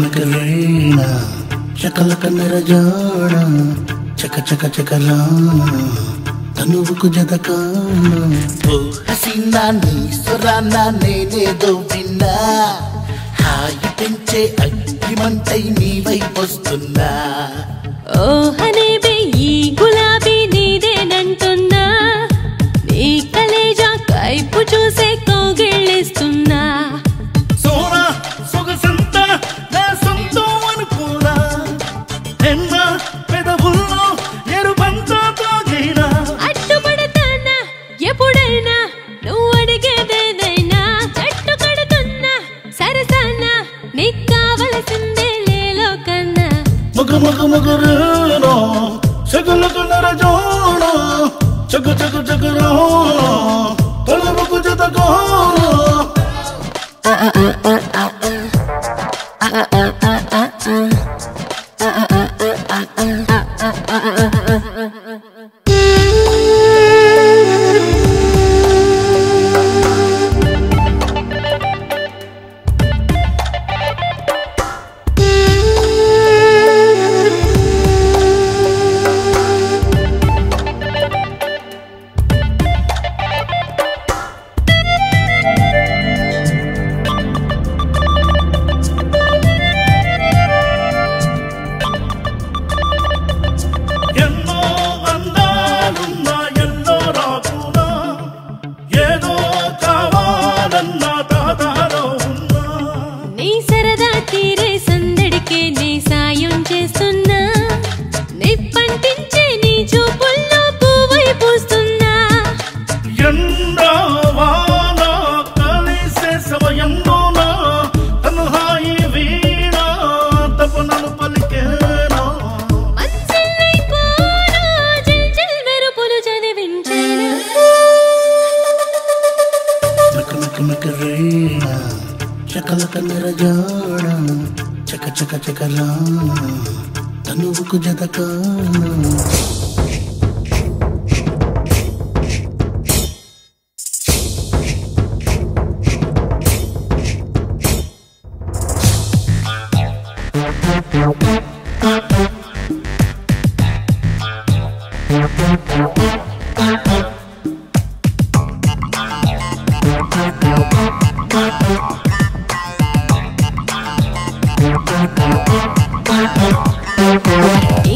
Macarena, shakalaka mera jana, chaka chaka chaka lana, tanuvuku jadakana. Oh hasina ni surana nene do vinna, hayi penche aggi mantai ni vaipostuna. Oh hanebe ee gulabi neede nantunna, nee kaleja kaipu chuse kogillistunna. Sona sogasanta na sonto anukuna, enna pedavullo erubanta togina. Attu padtana eppudaina nuvu adigededaina, chattu kadutunna sarasana neek kavalsinde lelokanna. Maga maga magarena, shakalaka narajana, chaka chaka chaka rana, tanuvuku jadakana. Macarena, shakalaka mera jana, chaka chaka chaka lana, tanuvuku jadakana.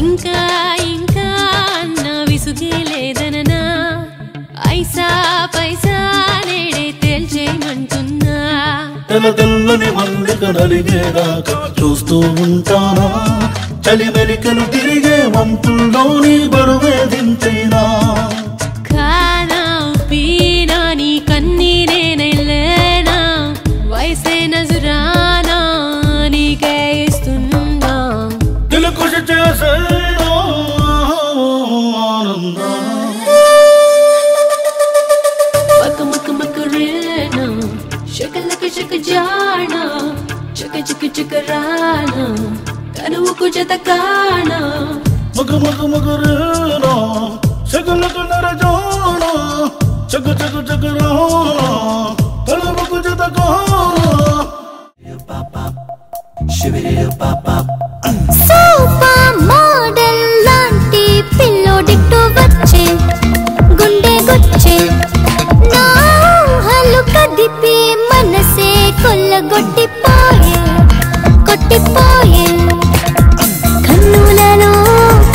ఇంకా ఇంకా నా విసుగేలేదననా, ఐసా పైసా నేడే తేల్చేయమంటున్నా. తెల్ల తెల్లని మల్లిక నలిగేదాకా చూస్తూ ఉంటానా, చలి మెలికలు తిరిగే వంపుల్లోని బరువే దించేనా. కానా పీనా నీ కన్నీరే నెల్లేనా, వయసే నజరానా నీకే ఇస్తున్నా. దిల్ ఖుషి చేసేనా ఆనందా. మక మక మకరేనా, షకలక షక జానా, చక చక చక రానా, తనువుకు జతకానా. మగ మగ మగరేనా, shakalaka narajana, chaka chaka chaka rana, tanuvuku jadakana. Super model లాంటి పిల్లోడిట్టు వచ్చే, గుండె గుచ్చే, నా ఊహలు కదిపి మనసే కొల్లగొట్టిపోయే, కొట్టిపోయే. కన్నులలో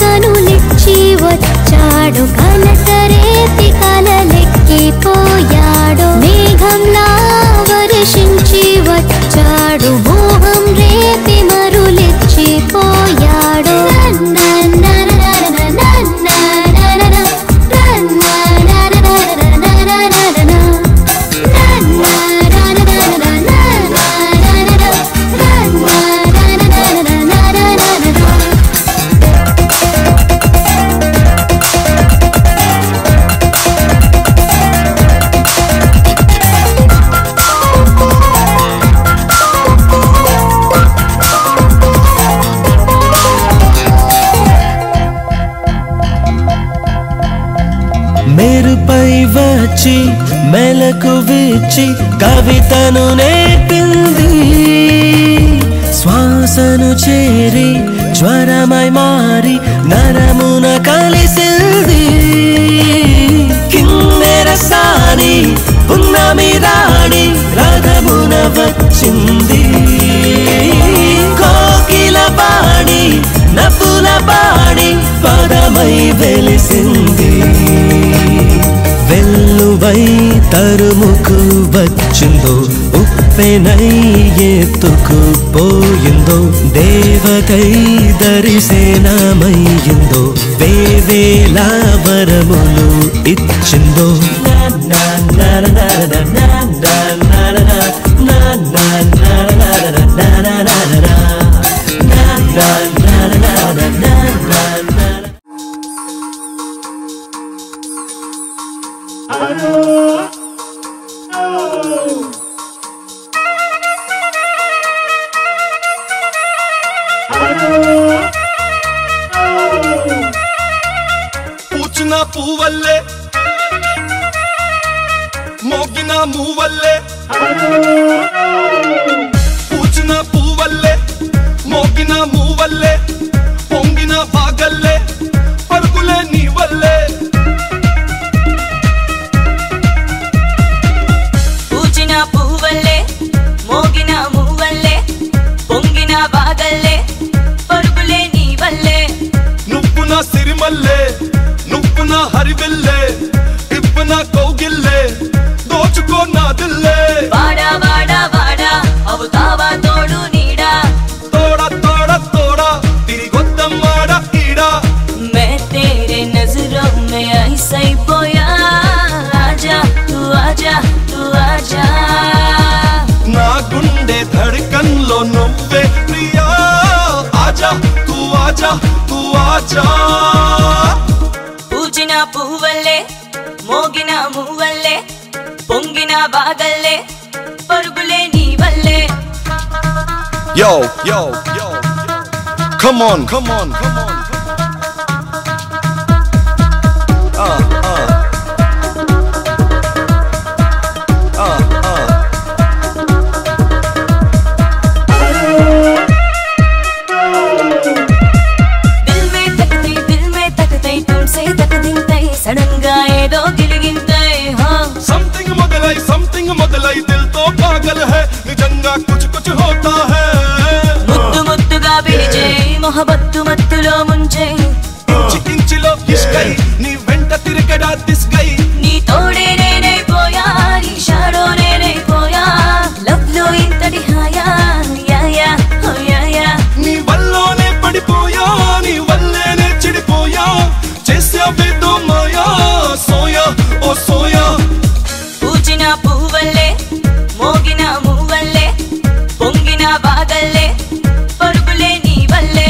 కనులిచ్చి వచ్చాడు, కలసరేతి కలలెక్కిపోయాడు, మేఘంలా వర్షించి వచ్చి మెలకు విచ్చి కవితను నేర్పింది శ్వాసను చేరి జ్వరమై మారి నరమున కలిసింది కిన్నెర సాని పున్నమి రాణి రథమున వచ్చింది కోకిల బాణి నపుల బాణి పదమై వెలిసింది వెల్లువై తరుముకు వచ్చిందో ఉప్పెనై ఎత్తుకు పోయిందో దేవతై దరిసేనమయ్యిందో వేవేల వరములు ఇచ్చిందో పూచిన పూవల్లే మోగిన మూవల్లే పూచిన పూవల్లే మోగిన మూవల్లే పొంగిన బాగల్లే పరుగులే నీ వల్లే పూచిన పూవల్లే మోగిన మూవల్లే పొంగిన బాగల్లే పరుగులే నీ వల్లే నువ్వు నా సిరిమల్లే నువ్వు నా హరివిల్లే ఇప్పు నా కౌగిల్లే దోచుకో నా దిల్లే వాడా వాడా వాడా అవుతావా తోడు నీడా తోడా తోడా తోడా తిరిగొద్దమ్మాడా ఈడా मैं तेरे नजरों में ऐसा ही पोया आजा तू आजा तू आजा నా గుండె ధడకన్లో నువ్వే ప్రియా ఆజా తూ ఆజా తూ ఆజా పూచిన పువ్వల్లే మోగిన మూవల్లే పొంగిన బాగల్లే పరుగులే నీ వల్లే Yo, yo, yo, come on, come on, come on. दिल में तकते तुमसे तक दिंतै सडन गा ఏదో గిలిగింతై something మొదలై दिल तो पागल है నిజంగా कुछ होता है ముద్దు ముద్దుగా పిలిచే మొహబత్తు మత్తులో ముంచే ఇంచిలో ఇష్కై నీ వెంట తిరగడా దిస్కై నీ తోడే నేనైపోయా నీ షాడో నేనైపోయా లవ్ లో ఇంతటి హాయా యా యా ఓ యా యా నీ వల్లోనే పడిపోయా నీ వల్లేనే చెడిపోయా చేసావేదో మాయా సోయా ఓ సోయా పూచిన పువ్వల్లే మోగిన మూవల్లే పొంగిన బాగల్లే పరుగులే నీ వల్లే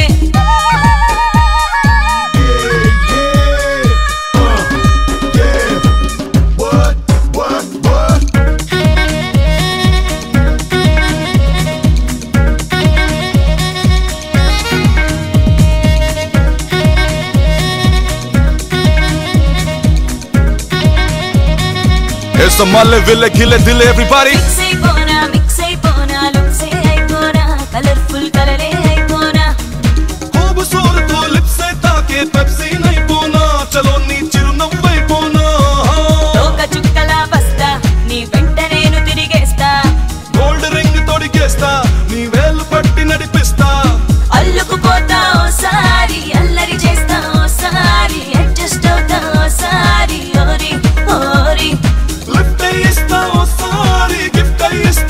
It's the Malle Ville Gille Dille everybody mix అయిపోనా లుక్సే అయిపోనా కలర్ఫుల్ కలరే అయిపోనా खूबसूरत लिप्स से ताके पेप्सी नहीं पोना चलो नी చిరునవ్వై పోనా తోక చుక్కలా బస్తా నీ వెంట నేను తిరిగేస్తా గోల్డ్ రింగ్ తొడిగేస్తా నీ వేలు పట్టి నడిపిస్తా అల్లుకుపోతా ఓసారి అల్లరి చేస్తా ఓసారి అడ్జస్ట్ అవుతా ఓసారి ఓరి ఓరి లిఫ్ట్ ఇస్తా ఓసారి గిఫ్ట్ ఇస్తా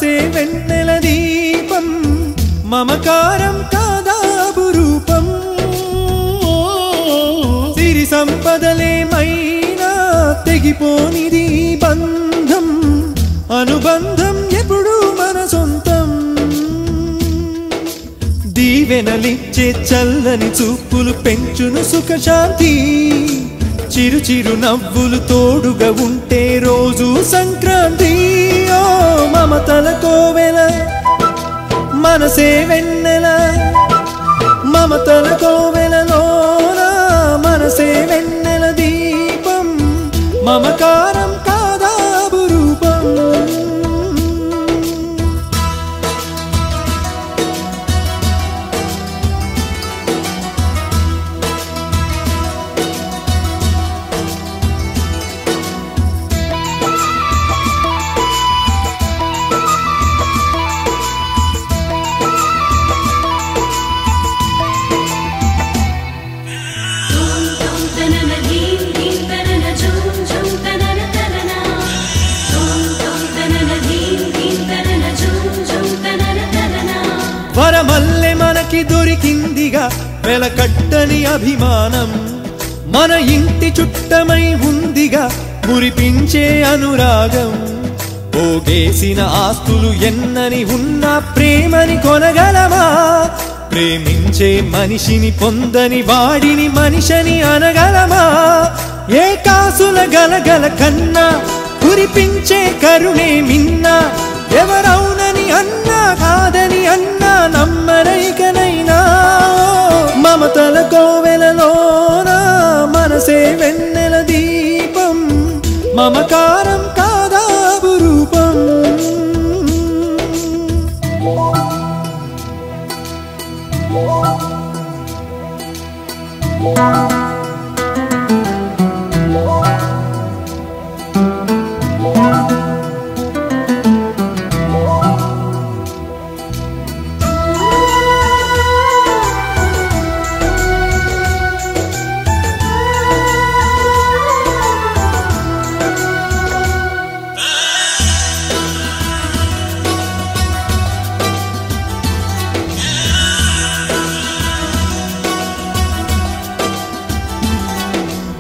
మనసే వెన్నెల దీపం మమకారం కాదా అపురూపం సిరి సంపదలేమైనా తెగిపోనిది బంధం అనుబంధం ఎప్పుడు మన సొంతం దీవెనలిచ్చే చల్లని చూపులు పెంచును సుఖశాంతి చిరు చిరు నవ్వులు తోడుగా ఉంటే రోజు సంక్రాంతి ఓ మమతల కోవెల మనసే వెన్నెల మమతల కోవెలలోన మనసే వెన్నెల దీపం మమకారం కాదా అపురూపం వరమల్లె మనకి దొరికిందిగా వెలకట్టని అభిమానం మన ఇంటి చుట్టమై ఉందిగా మురిపించే అనురాగం పోగేసిన ఆస్తులు ఎన్నని ఉన్నా ప్రేమని కొనగలమా ప్రేమించే మనిషిని పొందని వాడిని మనిషిని అనగలమా ఏ కాసుల గలగల కన్నా కురిపించే కరుణే మిన్నా ఎవరవునని అన్నా కాదని అన్నా నమ్మరైకనైనా మమతల కోవెలలోన మనసే వెన్నెల దీపం మమకారం కాదా అపురూపం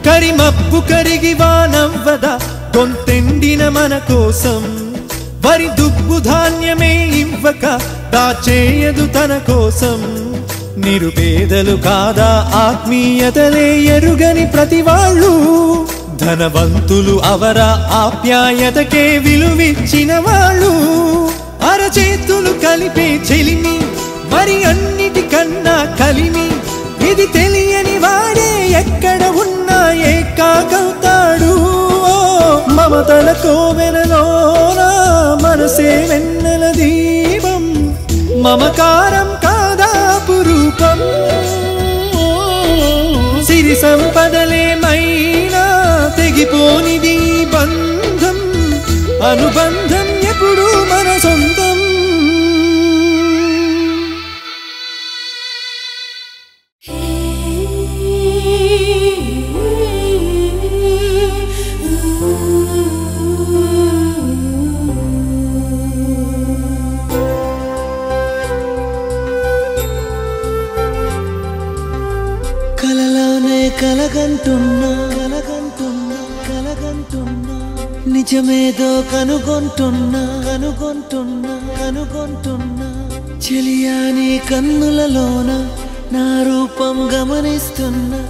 కరిమబ్బు కరిగి వానవ్వదా గొంతెండిన మన కోసం వరి దుబ్బు ధాన్యమే ఇవ్వక దాచేయదు తన కోసం నిరుపేదలు కాదా ఆత్మీయతలే ఎరుగని ప్రతి వాళ్ళు ధనవంతులు అవరా ఆప్యాయతకే విలువిచ్చిన వాళ్ళు అరచేతులు కలిపే చెలిమి మరి అన్నిటికన్నా కలిమి ఇది తెలియని వాడే ఎక్కడ ఉన్నా ఏకాకవుతాడు మమతల కోవెలలోన మనసే వెన్నెల దీపం మమకారం కాదా అపురూపం సిరి సంపదలేమైనా తెగిపోనిది బంధం అనుబంధం ఎప్పుడు మన సొంతం కలగంటున్నా కలగంటున్నా కలగంటున్నా నిజమేదో కనుగొంటున్నా కనుగొంటున్నా కనుగొంటున్నా చెలియా నీ కన్నులలోన నా రూపం గమనిస్తున్నా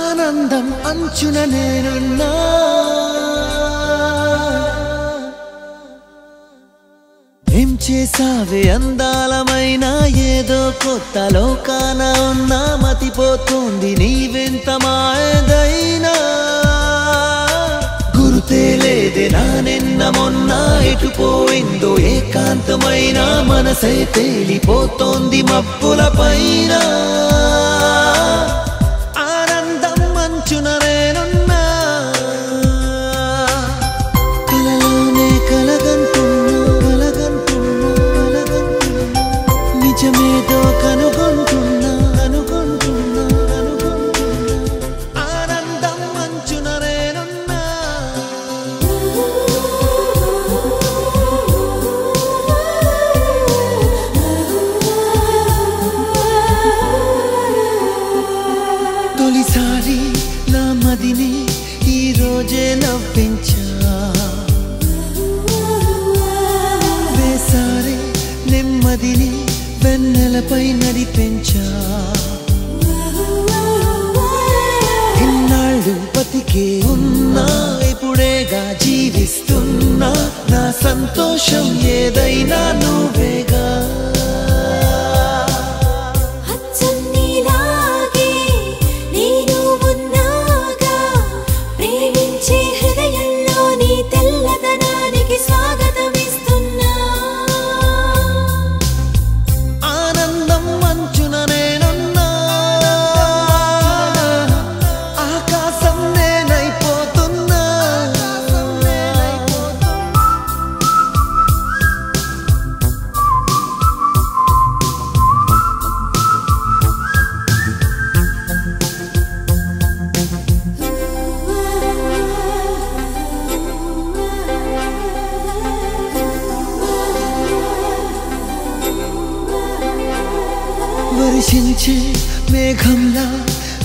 ఆనందం అంచున నేనున్నా ఏం చేసావే అందాలమైన ఏదో కొత్త లోకాన ఉన్నా మతిపోతుంది నీవెంత మాయదైనా గుర్తే లేదే నా నిన్న మొన్న ఎటుపోయిందో ఏకాంతమైన మనసే తేలిపోతోంది మబ్బుల పైన ఆనందం మంచున నేనున్నా కలలోనే కలగంటున్నా కలగంటున్నా కలగంటున్నా నిజమేదో కనుగొంటున్నా కనుగొంటున్నా కనుగొంటున్నా ఆనందం మంచున నేనున్నా నేలపై నడిపించా ఇన్నాళ్ళు బతికే ఉన్నా ఇప్పుడేగా జీవిస్తున్నా నా సంతోషం ఏదైనా నువ్వేగా వర్షించే మేఘంలా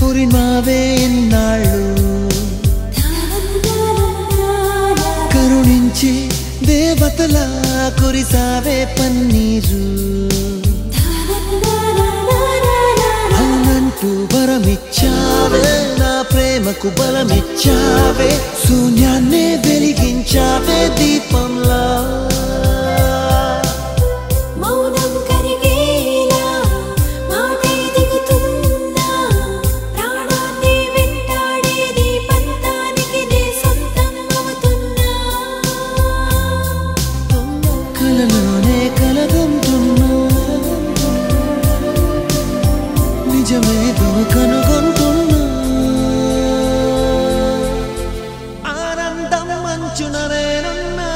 ఉరిమావే ఎన్నాళ్ళు కరుణించే దేవతలా కురిసావే పన్నీరు అవునంటూ వరమిచ్చావే నా ప్రేమకు బలమిచ్చావే శూన్యాన్నే వెలిగించావే దీపంలా నిజమేదో కనుగొంటున్నా ఆనందం మంచున నేనున్నా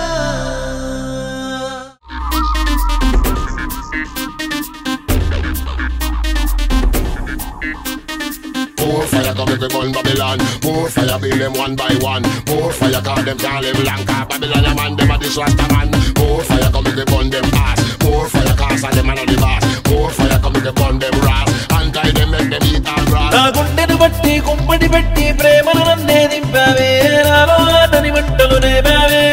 More fire come if we burn Babylon. More fire build them one by one. More fire cause them can't live long. Cause Babylon a man, them a this Rasta man. More fire come if we burn them ass. More fire cause them a no the boss. More fire come if we burn them ras. And tie them make them eat and grass. నా గుండెను బట్టి కుంపటి పెట్టి ప్రేమను నన్నే దింపావే నాలో ఆటని మంటలు నేపావే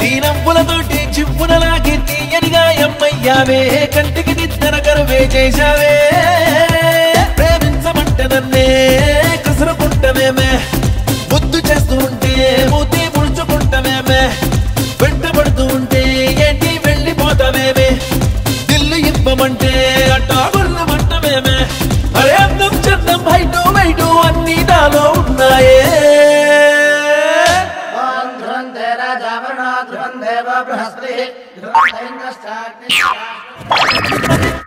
నీ నవ్వులతోటి చిప్పునలాగి తీయనిగా ఎమ్మయ్యావే కంటికి నిద్దర కరువే చేశావే ప్రేమించమంటే నన్నే కసురుకుంటవేమే ముద్దు చేస్తూ ఉంటే మూతి ముడుచుకుంటవేమే వెంటబడుతూ ఉంటే ఏంటి వెళ్ళిపోతావేమే దిల్లు ఇవ్వమంటే అట్టా గుర్రమంటవేమే అరే అందం చందం హైటు వైటు అన్ని నాలో ఉన్నాయే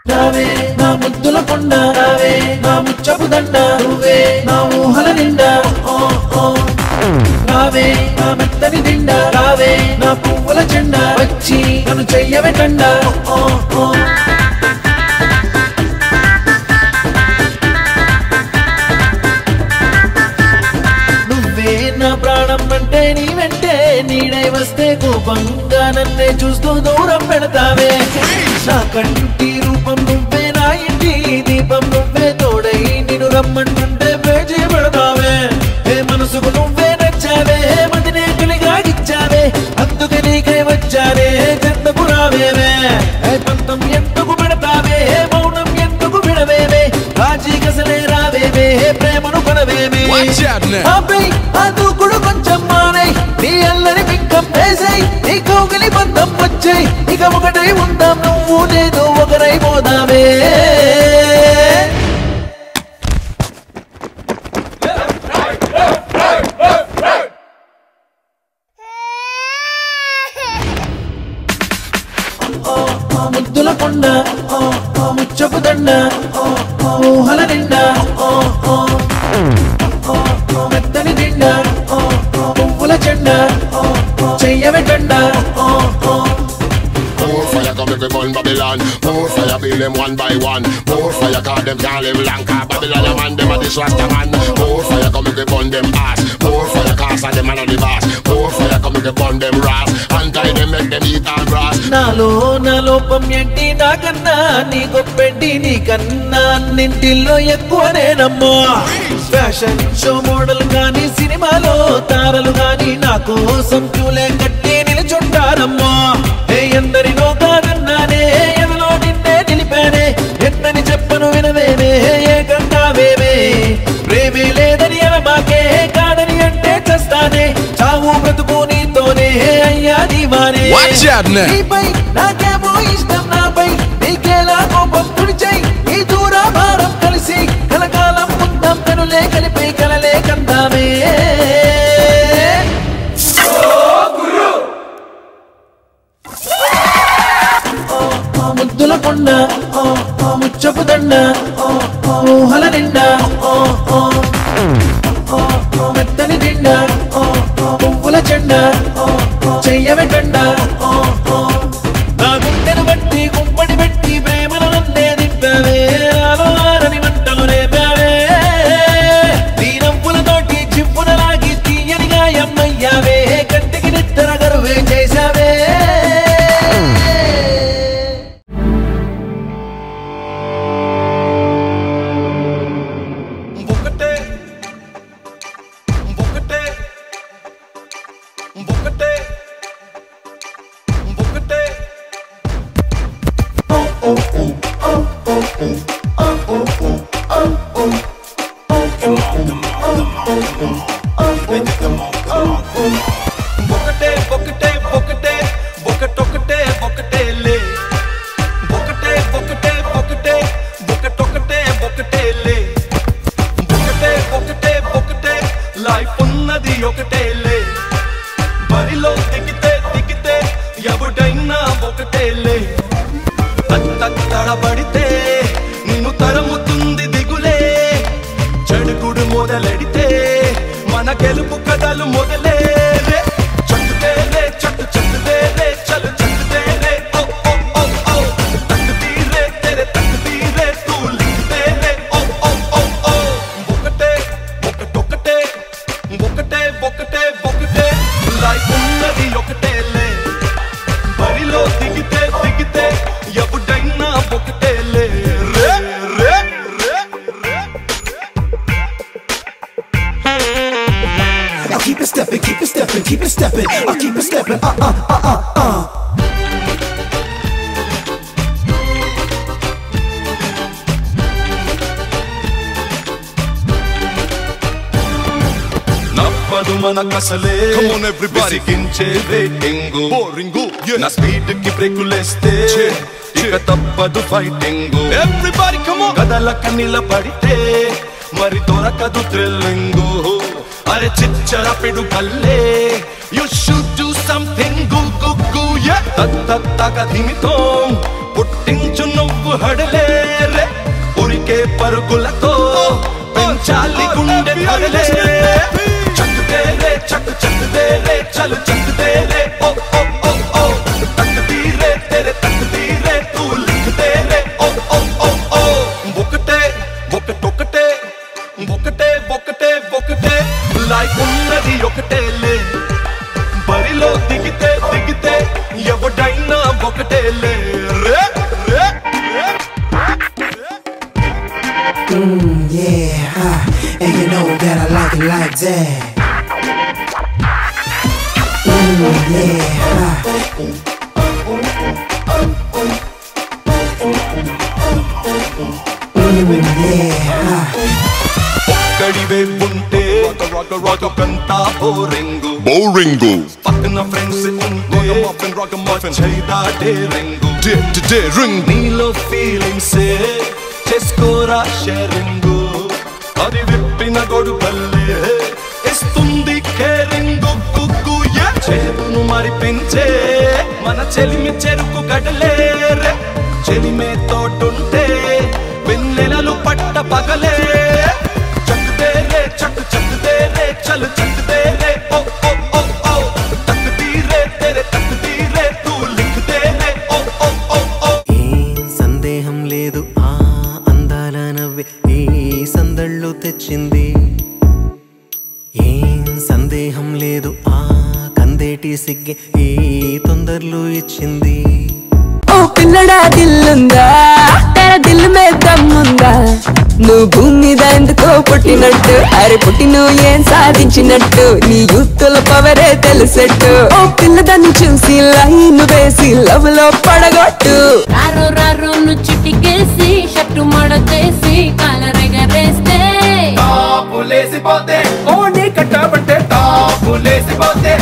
నావే నా ముద్దుల కొండ నావే నా ముచ్చపు దండ నువ్వే నా ఊహల నిండా రావే నా మెత్తని నిండా రావే నా పువ్వుల చెండా వచ్చి నన్ను చెయ్యవే కండా నువ్వే నా ప్రాణం అంటే నీ వెంటే నీడై వస్తే కోపంగా నన్నే చూస్తూ దూరం పెడతావే నా కంటి రూపం నువ్వే నా ఇంటి దీపం నువ్వే తోడై నిన్ను రమ్మంటుంటే పేజీ పెడతావే ఏ మనసుకు నువ్వే నచ్చావే మదినే కలిగా ఇచ్చావే అందుకే నీకై వచ్చావే చెంతకు రావేవే పంతం ఎందుకు పెడతావే మౌనం ఎందుకు విడవేవే రాజీ గసలే రావేవే ప్రేమను కొనవేవే ఆపై ఆ దూకుడు కొంచెం మానై నీ అల్లరి బింకం వేసై నీ కౌగిలి బంధం వచ్చాయి ఇక ఒకటై ఉందాం నువ్వు లేదు ఒకరై పోదామే ముద్దుల కొండ ముచ్చపు దండ ఊహల నిండా మెత్తని నిండా పువ్వుల చెండా చెయ్యవే కండా More fire come if we burn Babylon. More fire build them one by one. More fire cause them can't live long. Cause Babylon a man, them a this Rasta man. More fire come if we burn them ass. More fire cause them a no the boss. More fire come if we burn them ras. And tie them make them eat and grass. నాలో నా లోపం ఏంటి నాకన్నా నీ గొప్పెంటి నీకన్నా అన్నింటిలో ఎక్కువనేనమ్మా fashion show model గాని సినిమాలో తారలు గాని నా కోసం క్యూలే కట్టి నిలుచుంటారమ్మా ఏ ఎందరినో కాదన్నానే ఎవలో నిన్నే నిలిపానే బ్రతుకు నీతోనే అయ్యా దీవానే Watch out now. నీపై నాకేమో ఇష్టం నాపై నీకేలా కోపం తుడిచై ఈ దూర భారం కలిసి కలకాలం ఉందాం కనులే కలిపై కలలే కందామే ముద్దుల కొండ ముచ్చపు దండ ఊహల నిండా మెత్తని దిండ పువ్వుల చెండ చెయ్యవే కండ నా గుండెను బట్టి గుంపడి పెట్టి ప్రేమను నన్నే దింపావే ఆలోరని మంటలు రేపావే నీ నవ్వులతోటి చిప్పున లాగి తీయని గాయమ్మయ్యావే కంటికి నిద్ర గరువే చేశావే లైఫ్ ఉన్నది ఒకటేలే బరిలో దిగితే దిగితే ఎవడైనా ఒకటేలే తడబడితే నిన్ను తరముతుంది దిగులే చెడుగుడు మొదలెడితే మన గెలుపు కథలు మొదలే చట్టుదేలే చట్టు చట్టుదేలే చలు చట్టుదేలే ఓ ఓ ఓ ఓ తక్కుతీరే తెరే తక్కుతీరే తూ లిఖితేలే ఓ ఓ ఓ ఓ ఒకటే ఒకటొకటే ఒకటే ఒకటే ఒకటే లైఫ్ ఉన్నది ఒకటేలే బరిలో దిగితే దిగితే ఎవడైనా ఒకటేలే రే రే రే I'll keep it stepping, keep it stepping, keep it stepping. I'll keep it stepping, నప్పదు మన కసలే Come on everybody. విసిగించే రేటింగ్ Boring, నా స్పీడ్ కి బ్రేకులేస్తే ఇక తప్పదు ఫైటింగ్ Everybody come on. కదలక నిలబడితే మరి దొరకదు థ్రిల్లింగ్ అరే చిచ్చర పిడు కల్లే యు షుడ్ డు సంథింగ్ గు గు గు యా తగ దిమితో పుట్టించు నువ్వు హడలే రే ఉరికే పరుగులతో పెంచాలి గుండె ధరలే చక్కుదేలే చక్కు చక్కుదేలే చలు చక్కుదేలే ఓ ఓ ఓ ఓ తక్కుతీరే తెరే తక్కుతీరే తూ లిఖితేలే ఓ ఓ ఓ ఓ ఒకటే ఒకటొకటే ఒకటే ఒకటే ఒకటే లైఫ్ ఉన్నది ఒకటేలే బరిలో దిగితే దిగితే ఎవడైనా ఒకటేలే రే రే రే yeah, and you know that I like it like that. ఒక్కడివే ఉంటే రొకంతా బోరింగు Boringo. పక్కన ఫ్రెండ్స్ ఉంటే చేయదా డేరింగు Ring. నీలో ఫీలింగ్స్ చేసుకోరా షేరింగు అది విప్పిన గొడుగల్లే ఇస్తుంది కేరింగు గుగ్గు చేతును మరిపించే మన చెలిమి చెరుకు గడలే రే చెలిమే తోటుంటే వెన్నెలలు పట్ట పగలే చక్కుదేలే చక్కు చక్కుదేలే చలు చక్కుదేలే ఓ ఓ ఓ ఓ తక్కుతీరే తెరే తక్కుతీరే తూ లిఖితేలే ఓ ఓ ఓ ఓ సందేహం లేదు ఆ అందాల నవ్వే ఈ సందళ్ళు తెచ్చింది ఏం సందేహం లేదు ఆ కందేటి సిగ్గే ఈ తొందరలు ఇచ్చింది ఓ పిల్లడా దిల్లుందా తెర దిల్ మీద దమ్ముందా నువ్వు భూమి మీద ఎందుకో పుట్టినట్టు అరే పుట్టి నువ్వు ఏం సాధించినట్టు నీ యూత్తుల పవరే తెలిసెట్టు ఓ పిల్లదాన్ని చూసి లైన్ వేసి లవ్ లో పడగొట్టు రారో రారో చుట్టికేసి షట్టు మడతేసి కాలరెగరేస్తే టాపులేసిపోతే ఓడి కట్టబట్టే టాపులేసిపోతే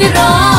ఉన్నదిరో